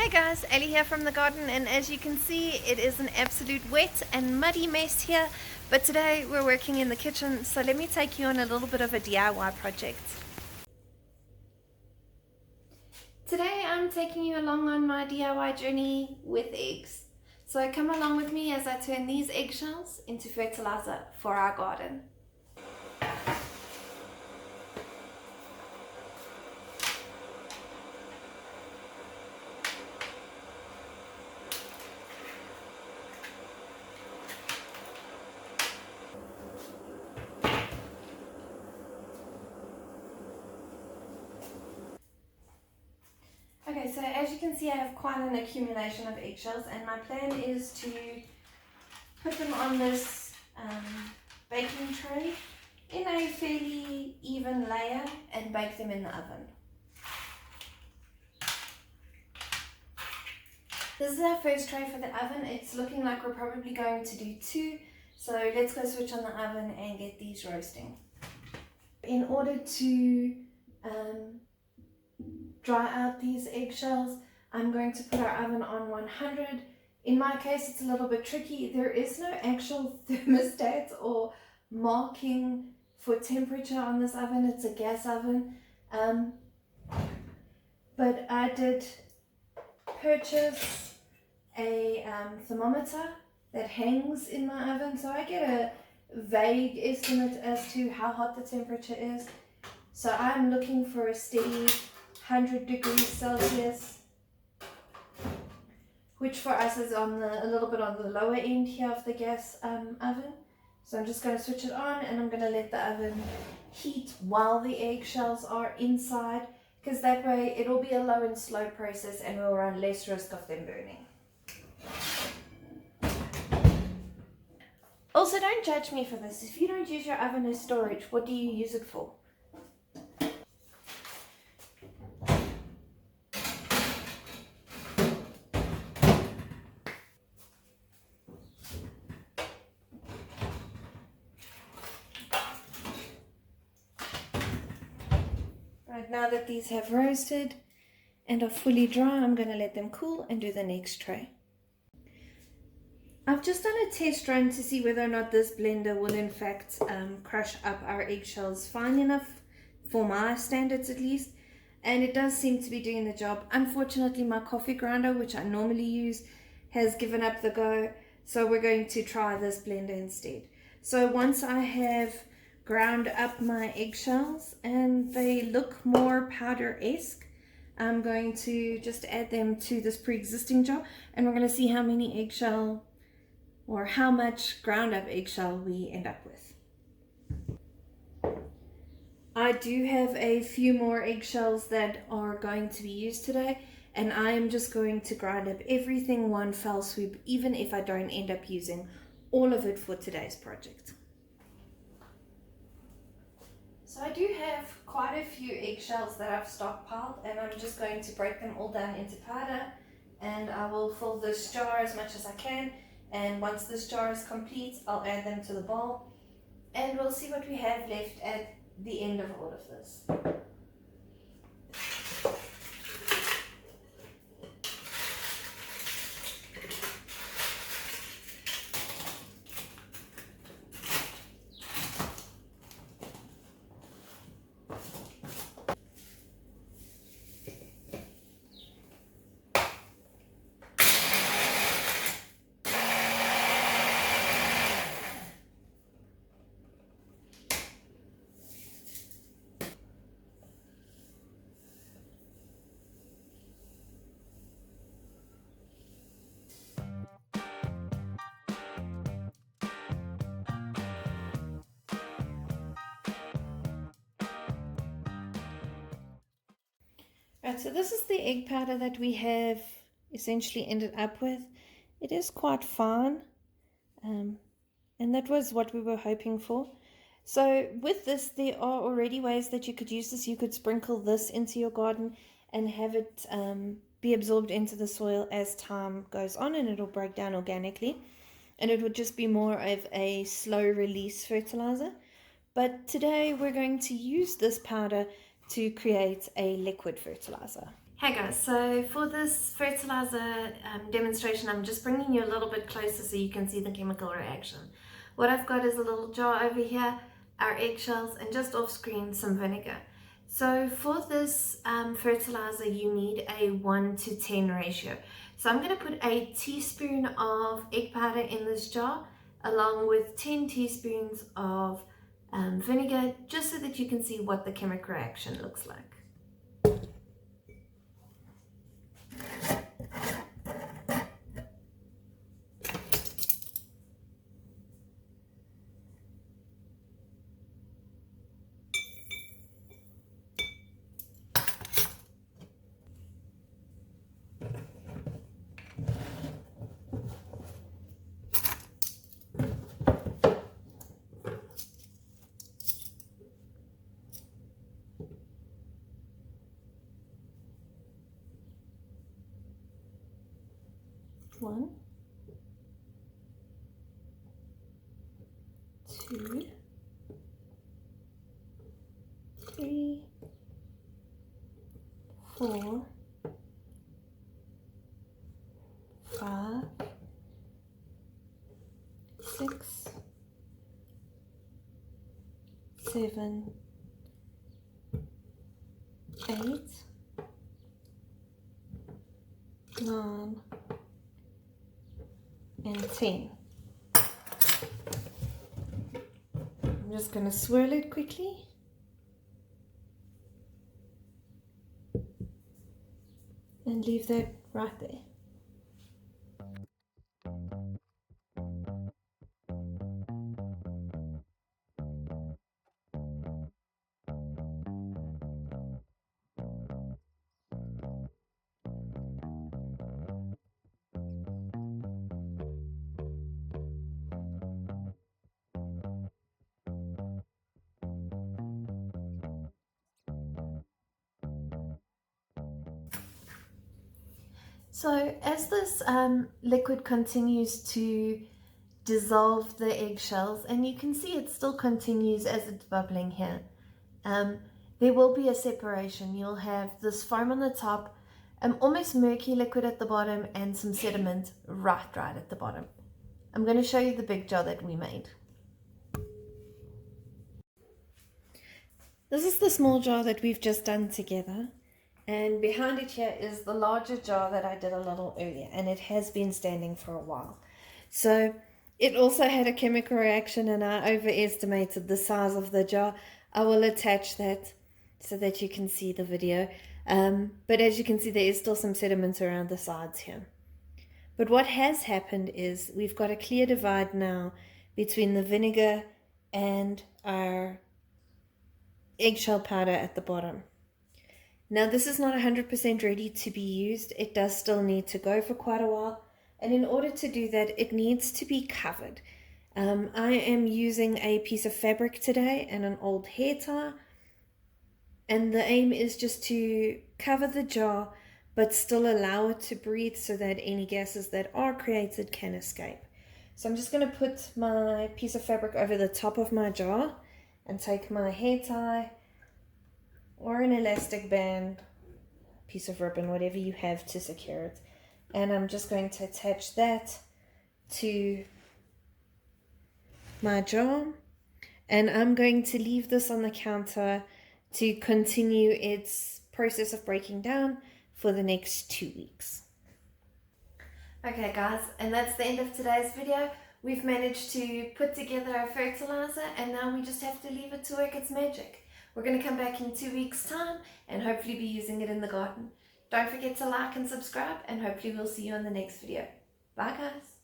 Hi guys, Ellie here from the garden, and as you can see it is an absolute wet and muddy mess here, but today we're working in the kitchen, so let me take you on a little bit of a DIY project. Today I'm taking you along on my DIY journey with eggs. So come along with me as I turn these eggshells into fertilizer for our garden. Okay, so as you can see I have quite an accumulation of eggshells, and my plan is to put them on this baking tray in a fairly even layer and bake them in the oven. This is our first tray for the oven. It's looking like we're probably going to do two, so let's go switch on the oven and get these roasting. In order to dry out these eggshells, I'm going to put our oven on 100. In my case it's a little bit tricky. There is no actual thermostat or marking for temperature on this oven. It's a gas oven, but I did purchase a thermometer that hangs in my oven, so I get a vague estimate as to how hot the temperature is. So I'm looking for a steady 100 degrees Celsius, which for us is on a little bit on the lower end here of the gas oven. So I'm just going to switch it on, and I'm going to let the oven heat while the eggshells are inside, because that way it'll be a low and slow process and we'll run less risk of them burning. Also, don't judge me for this. If you don't use your oven as storage, what do you use it for? Right, now that these have roasted and are fully dry, I'm going to let them cool and do the next tray. I've just done a test run to see whether or not this blender will in fact crush up our eggshells fine enough for my standards at least, and it does seem to be doing the job. Unfortunately my coffee grinder, which I normally use, has given up the go, so we're going to try this blender instead. So once I have ground up my eggshells and they look more powder-esque, I'm going to just add them to this pre-existing jar, and we're going to see how many eggshell or how much ground up eggshell we end up with. I do have a few more eggshells that are going to be used today, and I am just going to grind up everything one fell swoop, even if I don't end up using all of it for today's project. So I do have quite a few eggshells that I've stockpiled, and I'm just going to break them all down into powder, and I will fill this jar as much as I can, and once this jar is complete I'll add them to the bowl, and we'll see what we have left at the end of all of this. Right, so this is the egg powder that we have essentially ended up with. It is quite fine, and that was what we were hoping for. So with this, there are already ways that you could use this. You could sprinkle this into your garden and have it be absorbed into the soil as time goes on, and it'll break down organically, and it would just be more of a slow release fertilizer. But today we're going to use this powder to create a liquid fertilizer. Hey guys, so for this fertilizer demonstration, I'm just bringing you a little bit closer so you can see the chemical reaction. What I've got is a little jar over here, our eggshells, and just off screen some vinegar. So for this fertilizer, you need a 1 to 10 ratio. So I'm going to put a teaspoon of egg powder in this jar along with 10 teaspoons of vinegar, just so that you can see what the chemical reaction looks like. One, two, three, 4, 5, 6, 7, 8, 9, and 10. I'm just going to swirl it quickly. And leave that right there. So as this liquid continues to dissolve the eggshells, and you can see it still continues as it's bubbling here, there will be a separation. You'll have this foam on the top, almost murky liquid at the bottom, and some sediment right at the bottom. I'm going to show you the big jar that we made. This is the small jar that we've just done together. And behind it here is the larger jar that I did a little earlier, and it has been standing for a while. So it also had a chemical reaction, and I overestimated the size of the jar. I will attach that so that you can see the video. But as you can see, there is still some sediment around the sides here. But what has happened is we've got a clear divide now between the vinegar and our eggshell powder at the bottom. Now this is not 100% ready to be used. It does still need to go for quite a while, and in order to do that it needs to be covered. I am using a piece of fabric today and an old hair tie, and the aim is just to cover the jar but still allow it to breathe so that any gases that are created can escape. So I'm just going to put my piece of fabric over the top of my jar and take my hair tie or an elastic band, piece of ribbon, whatever you have to secure it. And I'm just going to attach that to my jar. And I'm going to leave this on the counter to continue its process of breaking down for the next 2 weeks. Okay guys, and that's the end of today's video. We've managed to put together a fertilizer, and now we just have to leave it to work its magic. We're going to come back in 2 weeks' time and hopefully be using it in the garden. Don't forget to like and subscribe, and hopefully we'll see you in the next video. Bye guys.